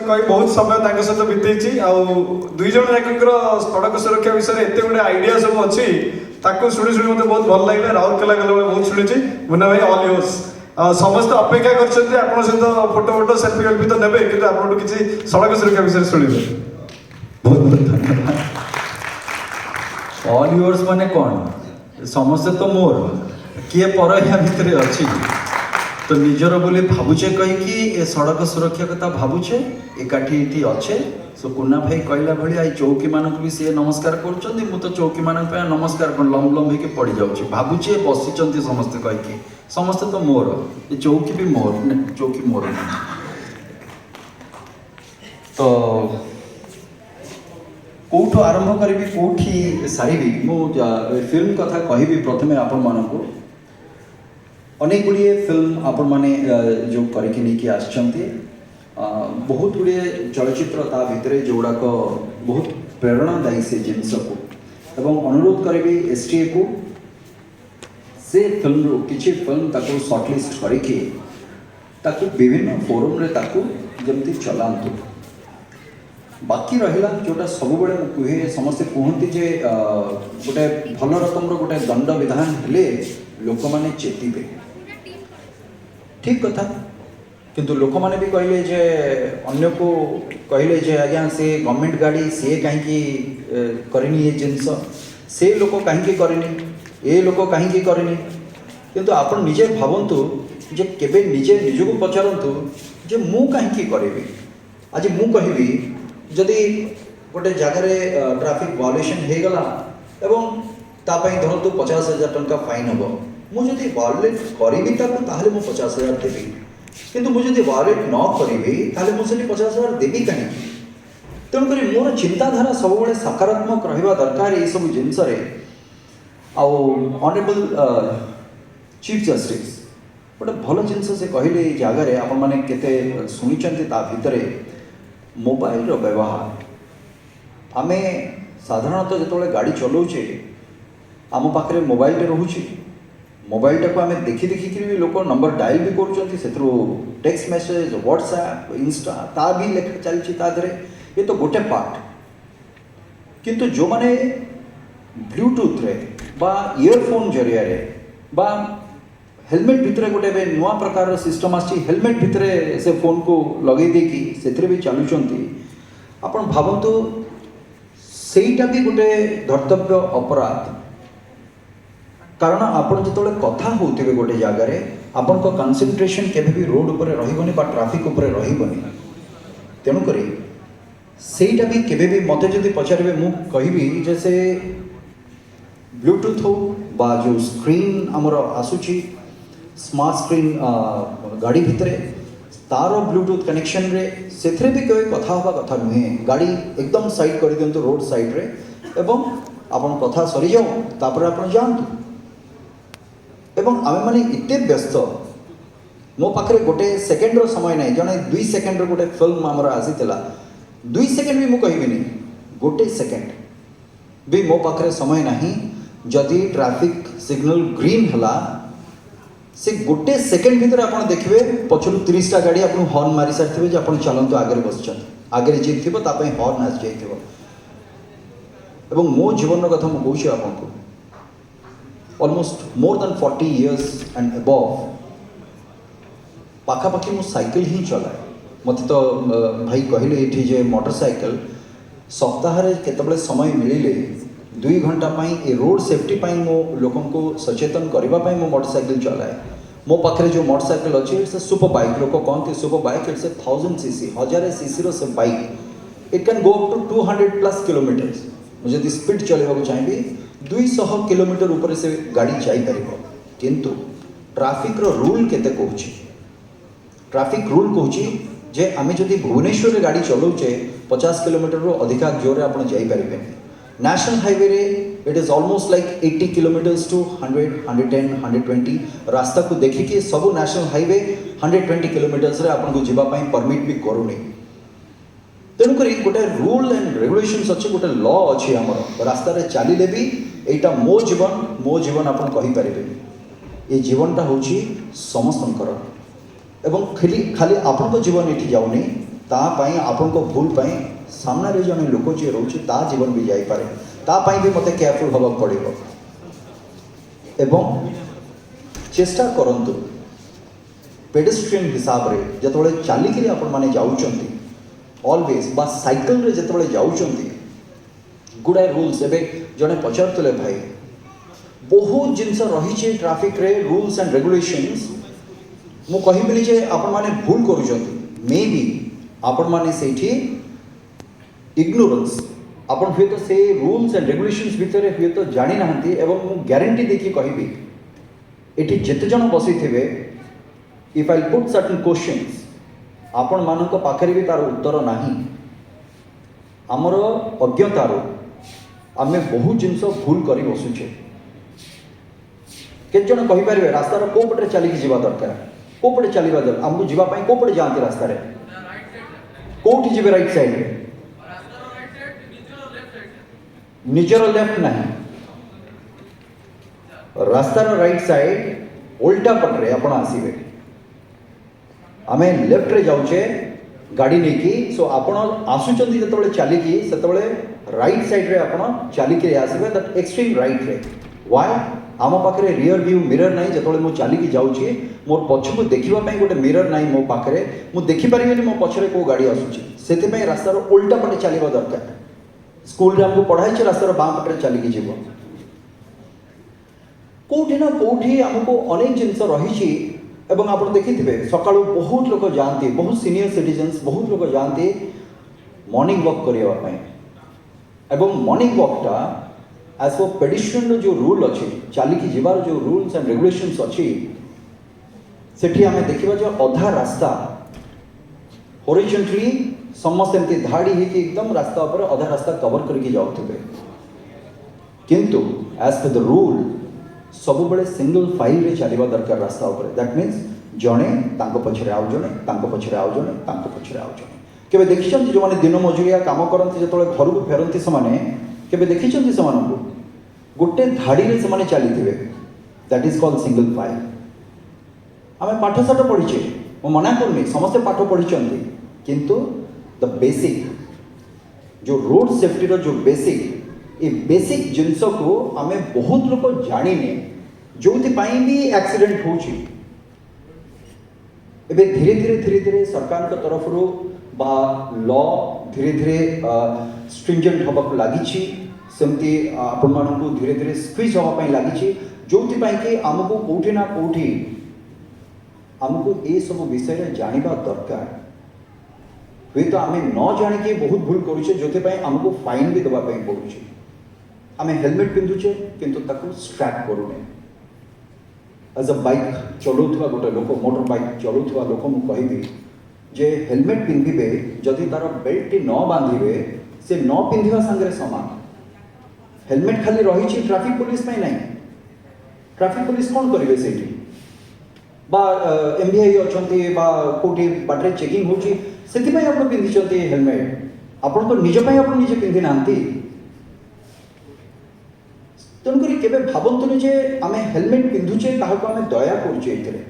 कही बहुत समय तांको सहित बितेछि आ दुई जण जाकर सड़क सुरक्षा विषय एते गुडे आइडिया सब अछि ताको शुणी शुणी मते बहुत भल लागले राउरकेला गला बेले बहुत शुणिछि मुन्ना भाई ऑल योर्स समस्त अपेक्षा करछन्ते आपण सहित फोटो फोटो सेल्फी वेल्फी तो नेबे किंतु आपण किछि सड़क सुरक्षा विषय शुणिबे बहुत बहुत धन्यवाद ऑल योर्स माने कौन समस्ते तो मोर किए पर या भितर अच्छी तो निजर बोली भावुचे कहीकि ए सड़क सुरक्षा कथा भावुचे एकाठी ये अच्छे सो कुन्ना भाई कहला भाई आई चौकी मानक भी सी नमस्कार कर तो चौकी मानक नमस्कार कर लंब लंब होकर पड़ जाऊँ भावुचे बसी समस्ते कहीकि समस्ते तो मोर ये चौकी भी मोर चौकी मोर तो कौटू आरंभ करी कौटी सारी मु फिल्म कथा कहि प्रथमे आपण मानक अनेक गुड़िए फिल्म आपण माने जो करके नहीं आसचंती बहुत गुड़िए चलचित्र ता भितर जोड़ाक बहुत प्रेरणादायी से जिनस को एवं अनुरोध करी एसटीए को से फिल्म किसी फिल्म ताको शॉर्टलिस्ट करके ताको विभिन्न फोरम रे ताको जमती चलांतु बाकी रहा जोटा सब बड़े कहे समस्ते कहते जे गोटे भल रकम गोटे दंड विधान हेले लोक मैंने चेतीबे ठीक कथा किंतु लोक मैंने भी कहले जे अन्य को कहले जे आज्ञा से गवर्नमेंट गाड़ी सी कहीं करनी ये जिनस से लोक कहीं करनी ए लोक कहीं करनी किंतु आपण निजे भावतु जे केबे निजे निजको पचारतु जे मु कहीं करी आज मु कहि जदि गोटे जगार ट्रैफिक वायोलेशन हो गला एवं तापाई धरतु 50,000 टंका फाइन हम मुझे वायोलेट करी ताहले मु 50,000 देवी किंतु मुझे वायोलेट न करी ताहले मुझे 50,000 देवी कहीं तेणुक मोर चिंताधारा सब सकारात्मक रहा दरकार ये सब जिनस ऑनरेबल चीफ जस्टिस गोटे भल जिनस से कहले जगार आपण मैंने केते शुणी भितर मोबाइल रो व्यवहार आमे साधारणतः जो गाड़ी चलाऊे आम पाखे मोबाइल रोचे मोबाइल टाक आम देखी देखिक भी लोक नंबर डायल भी कर टेक्स्ट मेसेज व्हाट्सएप इंस्टा ता भी लेखा चलती ताधरे ये तो गोटे पार्ट किंतु जो माने ब्लूटूथ रे बा इयरफोन जरिया रे बा हेलमेट भितर गोटे नुआ प्रकार सिस्टम आसी हेलमेट भितर से फोन को लगे देकी से भी चलुंट आपण भावतु सेटा भी गोटे धर्तव्य अपराध कारण आपण जो कथा होते गोटे जगार आपण को कनसेंट्रेशन केबे भी रोड उपर रहिबनी बा ट्रैफिक उपर रहिबनी तेणुक सेटा भी केबे भी मते जदि पचारे मु कहिबी जैसे ब्लूटूथ हो बा जो स्क्रीन आमर आसुची स्मार्ट स्क्रीन गाड़ी भितर तार ब्लूटूथ कनेक्शन रे से भी कोई कथा हवा कथा नुहे गाड़ी एकदम साइड कर दिंतु रोड साइड रे एवं आपन कथा सरी जाओ तापर आपन जानतु एवं आमे माने इते व्यस्त मो पाखरे गोटे सेकेंड रो समय नहीं जने 2 सेकेंड रो गोटे फिल्म हमर आसीतला 2 सेकेंड भी मु कहबिनी गोटे सेकेंड भी मो पाखरे समय नहीं जदि ट्रैफिक सिग्नल ग्रीन हला से गोटे सेकेंड भितर आप देखिए पछरु 30टा गाड़ी आपको हॉर्न मारी सारी आप चलतु आगे बस आगे जी थी हॉर्न आसी जाइए मो जीवन कथा मुझे आपको almost more than 40 years and above पाखापाखि मु साइकिल ही चलाए मत तो भाई कहले ये जे मोटरसाइकिल सप्ताह केतबले समय मिले 2 घंटा ए रोड सेफ्टी मो लोक को सचेतन करने मो मोटरसाइकिल चलाए मो पाखे जो मोटरसाइकिल अच्छे इट्स ए सुपर बाइक लोक कहते super bike it's a 1000 cc 1000 cc रो से bike it can go up to 200+ kilometres मुझे स्पीड चलने चाहिए 200 किलोमीटर ऊपर से गाड़ी जापर किंतु ट्रैफिक रो रूल केते कहूँ ट्रैफिक रूल कहूँ जे आम जदि भुवनेश्वर रे गाड़ी चलाऊे 50 किलोमीटर रो अधिका जोर आप जापरें नेशनल हाईवे रे it is almost like 80 kilometres to 100 110 120 रास्ता को देखिए सब नेशनल हाईवे 120 किलोमीटर्स रे आपन को जीवा पाई परमिट भी करूनी तेणुक गोटे रूल एंड रेगुलेशंस अच्छे गोटे लॉ अच्छे आमर रास्ता रे चलिले भी एटा मो जीवन आपन कहि परिबे ये जीवनटा होची समस्तंकर एवं खाली आपन को जीवन एठी जाउनी तापाई आपण को भूल पाई सामना रे जने लोक जे रोचे ता जीवन भी जाई पारे तापाई भी मते केयरफुल होबा पड़िबो एवं चेष्टा करंतु पेडेस्ट्रियन हिसाब रे जतबळे चालिकी रे आपण माने जाउचंती ऑलवेज बा साइकिल रे जतबळे जाउचंती गुडाय रूल्स एबे जने पचारतले भाई बहुत जिनस रही ट्रैफिक रे रूल्स एंड रेगुलेशंस मु कहिबिनी जे आपण माने भूल करूचंती मे बी आपण माने सेठी इग्नोरेंस आपण हुए तो से रूल्स एंड रेगुलेशंस भितर हुए तो जानि नाहंती एवं मु गारंटी देखि कहिबी एठी जेते जण बसी थिबे if I put certain questions आपण मानक पाखरे भी तार उत्तर नाही हमर अज्ञतारो आमे बहुत जिनस भूल करी बसुचे केत जण कहि परिबे रास्तार को पटे चली जीवा दरकार को पटे चलीबा दरकार हमकु जीवा पई को पटे जानते रास्ता रे कोठी जीवे राइट साइड रे निजर लेफ्ट नहीं रास्तार राइट साइड उल्टा पटरे आपण आसीबे आमे लेफ्ट रे जाउचे गाड़ी नेकी सो आपण आसुचंती जतबळे चालिकी सेतबळे राइट साइड रे आपण चालिकी आसीबे दैट एक्सट्रीम राइट रे व्हाई आम पाखे रियर व्यू मिरर नहीं जतबळे मो चालिकी जाउची मोर पछकु देखिबा पई गोटे मिरर नहीं मो पाखे मु देखि परिबेनी मो पछरे को गाड़ी आसुची सेते पई रास्तार उल्टा पटे चलीबा दरकार स्कूल रे हमको पढ़ाई छे रास्तार बाम पटे चलिकी जीव कोठी ना कोठी हमको अनेक जिनस रही छी एवं आप देखिथे सकाळू बहुत लोक जाती बहुत सीनियर सिटीजन्स बहुत लोक जाती मॉर्निंग वॉक करने एवं मॉर्निंग वॉकटा एज पर पेडिस्ट्रियन जो रूल अच्छी चलिकी जीवार जो रूल्स एंड रेगुलेशंस अच्छी सेठी आमे देखिबा जो अधा रास्ता हॉरिजॉन्टली समस्त एमती धाड़ी है कि एकदम रास्ता ऊपर अधा रास्ता कवर करके जाउथिबे किंतु एज पर द रूल सब बड़े सिंगल फाइल रे चलीबा दरकार रास्ता ऊपर दैट मीन्स जणे तांको पछरे आउ जणे तांको पछरे आउ जणे तांको पछरे आउ जणे केबे देखिछन्ति जो माने दिन मजुरिया काम करन्ति जतले घर को फेरन्ति समाने केबे देखिछन्ति समानकु गोटे धाड़ी रे समाने चलीथिबे that is called single file आमे पाठ साठ पढिछे मो मना करनी समस्त पाठ पढिछन्ति किंतु द बेसिक जो रोड सेफ्टी रो जो बेसिक ये बेसिक जिनस को आमे बहुत लोग जानिने जो भी एक्सीडेंट होची एबे धीरे धीरे धीरे धीरे सरकार के तरफ रो बा लॉ धीरे धीरे स्ट्रिंजेंट होबा को लागिछि सेमती आपण मानकु धीरे धीरे स्क्वीज होबा पई लागिछि जोथि पई कि हमकु कोठी ना कोठी हमकु ए सब विषय रे जानिबा दरकार हुए तो आमे न जानि के बहुत भूल करूछे जोथि पई हमकु फाइन भी देबा पई पडुछि आमे हेलमेट पिंधुचे किंतु ताकू स्ट्रैप करूने एज अ बाइक चलौथुवा गोटे लोक मोटर बाइक चलौथुवा लोक मु कहिबी जे हेलमेट पिंधिबे जदि तार बेल्ट न बांधिबे से न पिंधिबा संगे समान हेलमेट खाली रही ट्रैफिक पुलिस में नहीं ट्रैफिक पुलिस कौन करेंगे सेठी बा एमबीआई अच्छे बा कोठी बाटरे चेकिंग होची सेति आपण पिंधिचंती हेलमेट आपण तो निज पई आपण निजे पिंधि नांती तेणुक केवे भावतुनि जे आमे हेलमेट पिंधुचे ताहाको आमे दया करूचे एथिरे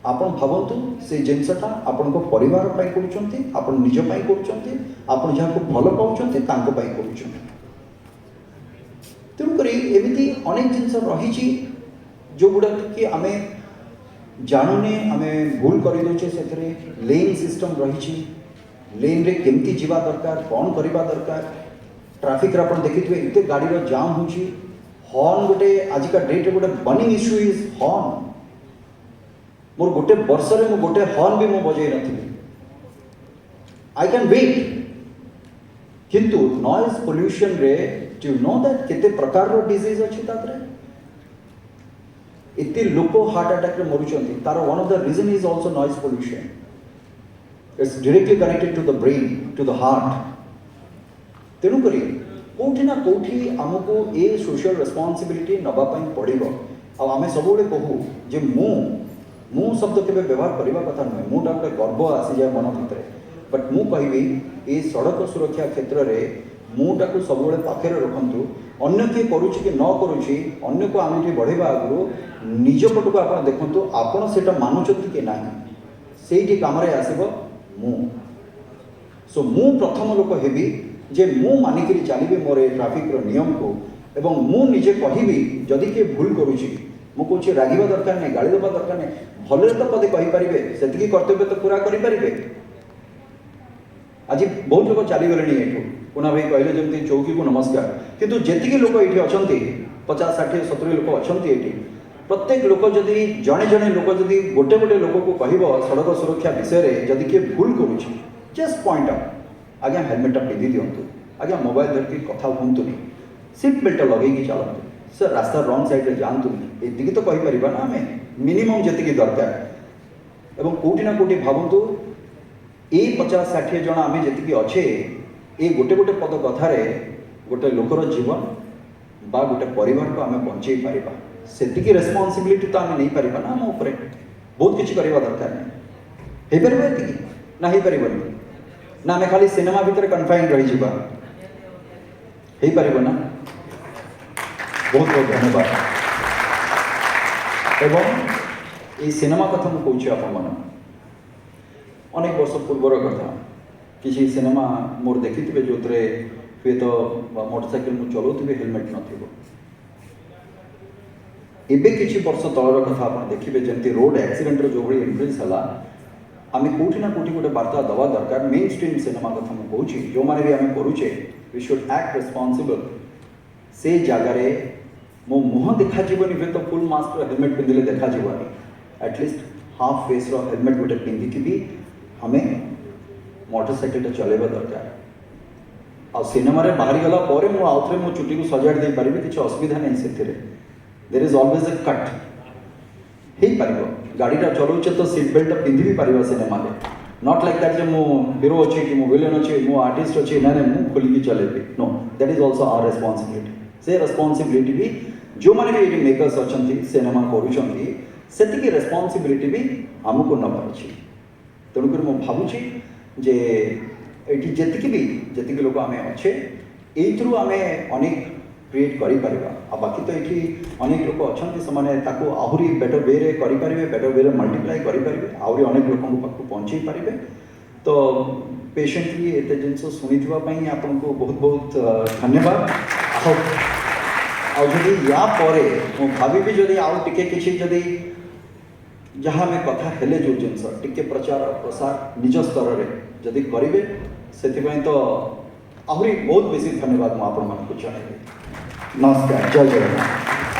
आपण भावतु से जिनसटा आपण को परिवार पई करूचंती आपण निज पई करूचंती आपण जाको भलो पाउचंती तांको पई करूचंती तेणुक एमिति अनेक जिनस रही जो गुड़ा कि आमे जानुने आमे भूल कर दौचे से लेन सिस्टम रही लेन रे केमती जीवा दरकार कौन करवा दरकार ट्रैफिक रे आपण देखिथिबे एते गाड़ी रो जाम होची हॉर्न गोटे आजिका डेट गोटे बर्निंग इश्यू इज हॉर्न मोर गोटे वर्ष रे मो गोटे हॉर्न भी मो बजाई नथिबी आई कैन वेट किंतु नॉइज पोल्यूशन रे डू नो दैट केते प्रकार रो डिजीज अछि तात्रे इतने लोक हार्ट अटैक रे मरुचंती तार one of the reason is also noise pollution it's directly connected to the brain to the heart तेणु करी कोठी ना कोठी हमको ए सोशल रेस्पॉन्सिबिलिटी नबा पई पड़िबो आ आमे सबुले कहू जे मु शब्द केबे व्यवहार करबा कथा नै मुटा गोटे गर्व आसी जाय मन भितरे बट मु कहबी ए सड़क सुरक्षा क्षेत्र रे मुटा को सबुले पाखरे रखंतु अन्य के करूची कि न करूची अन्य को आमे बढ़ेबा आगु निज पटको आपण देखंतु आपण सेटा मानुचंती कि नाही सेठी काम रे आसीबो मु सो मु प्रथम लोक हेबी जे मु मानिकरी चलिबी मोर ए ट्रैफिक रो नियम को एवं मु निजे कहबी जदि के भूल करूची मु कहूँ रागिबा दरकार नहीं गाड़ी देवा दरकार नहीं भले तो पदे कहींपारे से कर्तव्य तो पूरा करें आज बहुत लोग चलीगले ये पुना भाई कहले जमी चौकी को नमस्कार किंतु जी लोग ये अच्छा 50-60-70 लोग अच्छा ये प्रत्येक लोक जदि जड़े जड़े लोक जदि गोटे गोटे लोक को कह सड़क सुरक्षा विषय में जदि किए भूल करुच्छे जस्ट पॉइंट आउट आज्ञा हेलमेटा पिंधि दिंतु आज्ञा मोबाइल धरिकी कथा कहतुनि सीट बेल्ट लगे चलतु सर रास्ता रंग साइड जातुनि ये तो कहीपर ना आम मिनिमम जी दरकार एवं कौटि ना कौटि भावतु ये 50-60 जन आम जी अच्छे ये गोटे गोटे पद कथार गोटे लोकर जीवन बा गोटे परिवार को आम बंचे पारिबा सेतिकी रेस्पॉन्सिबिलिटी तो आम नहीं पारिबा ना आम उपरे बहुत किसी करवा दरकार नहीं हो पार ये ना हो पार ना आम खाली सिनेमा भितर कन्फाइंड रही हो पार ना बहुत बहुत धन्यवाद एवं ये सिनेमा कथा मुझे कौच आपण अनेक वर्ष पूर्वर कथा किसी सिनेमा मोर देखी थे जो हुए तो मोटरसाइकिल मुझे चलाऊे हेलमेट नथिबो एबे किछि वर्ष तलर कथा आप देखिए जमी रोड एक्सीडेंट जो भाई इनक्रीज है आम कौटि ना कौटि गोटे वार्ता दवा दरकार मेन स्ट्रीम सिनेमा कथा मुझे कहूँ जो मैंने भी आम करुचे वी शुड एक्ट रेस्पॉन्सिबल से जगार मो मुह देखाजीवन हुए तो फुल मास्क हेलमेट पिंधिले देखाजीवन एटलिस्ट हाफ फेस रो हेलमेट गोटे पिंधिकी भी आम मोटरसाइकिल चलेबा दरकार आ सिनेमा बाहरी गला पर मु आउथरे मो चुटी को सजाड़ दे पारिबे किछि असुविधा नहीं से there is always a cut हे पारिबो गाड़ीटा चलाउचे तो सीट बेल्ट पिंधि भी पारिबा सिनेमा रे नॉट लाइक दैट जे मो हीरो अछि कि मो विलेन अछि मो आर्टिस्ट अछि ना मु खोली की चलेबे no that is also our responsibility से रेस्पॉन्सिबिलिटी भी जो माने भी मेकर्स अछंती सिनेमा करूछंती सेतिकी रेस्पॉन्सिबिलिटी भी हमको नबार अछि तेणुकर मु भाबुछि जे एटी जेतिकी लोक आम अच्छे यू आम अनेक क्रिएट करें आ बाकी तो ये अनेक लोक अच्छा से आहरी बेटर वे करें बेटर वे मल्टीप्लाई करें आहरी अनेक लोक पाक पहुँचे पारे तो पेशेंटली एत जिन शुणी आपन को बहुत बहुत धन्यवाद आदि या भावी जदि आउ टे कि जहाँ आम कथा हेले जो जिनस टिके प्रचार प्रसार निज स्तर में जदि करेंगे से तो आहरी बहुत बेसी धन्यवाद मुझे आपण मानक जनइबी नमस्कार जय जगन्नाथ।